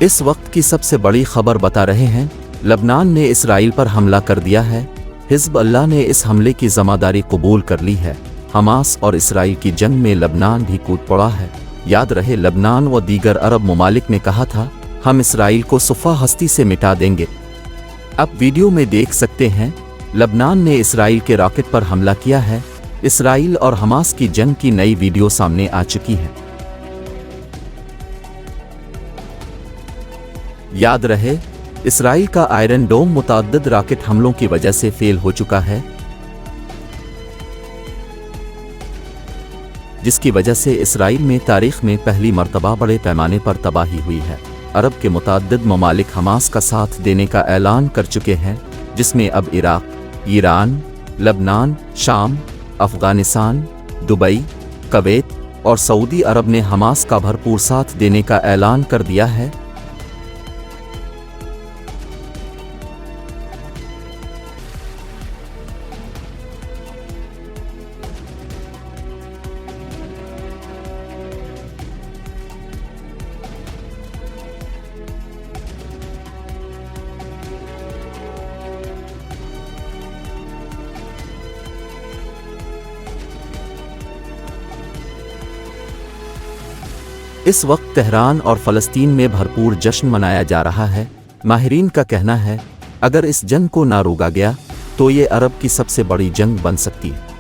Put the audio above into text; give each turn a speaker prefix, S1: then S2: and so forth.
S1: इस वक्त की सबसे बड़ी खबर बता रहे हैं, लबनान ने इसराइल पर हमला कर दिया है। हिज़्बुल्लाह ने इस हमले की ज़िम्मेदारी कबूल कर ली है। हमास और इसराइल की जंग में लबनान भी कूद पड़ा है। याद रहे, लबनान व दीगर अरब ममालिक ने कहा था, हम इसराइल को सुफ़ा हस्ती से मिटा देंगे। अब वीडियो में देख सकते हैं, लबनान ने इसराइल के रॉकेट पर हमला किया है। इसराइल और हमास की जंग की नई वीडियो सामने आ चुकी है। याद रहे, इसराइल का आयरन डोम मुतअद्दिद रॉकेट हमलों की वजह से फेल हो चुका है, जिसकी वजह से इसराइल में तारीख में पहली मर्तबा बड़े पैमाने पर तबाही हुई है। अरब के मुतअद्दिद ममालिक हमास का साथ देने का ऐलान कर चुके हैं, जिसमें अब इराक, ईरान, लबनान, शाम, अफ़गानिस्तान, दुबई, कुवैत और सऊदी अरब ने हमास का भरपूर साथ देने का ऐलान कर दिया है। इस वक्त तेहरान और फ़लस्तीन में भरपूर जश्न मनाया जा रहा है। माहिरीन का कहना है, अगर इस जंग को ना रोका गया तो ये अरब की सबसे बड़ी जंग बन सकती है।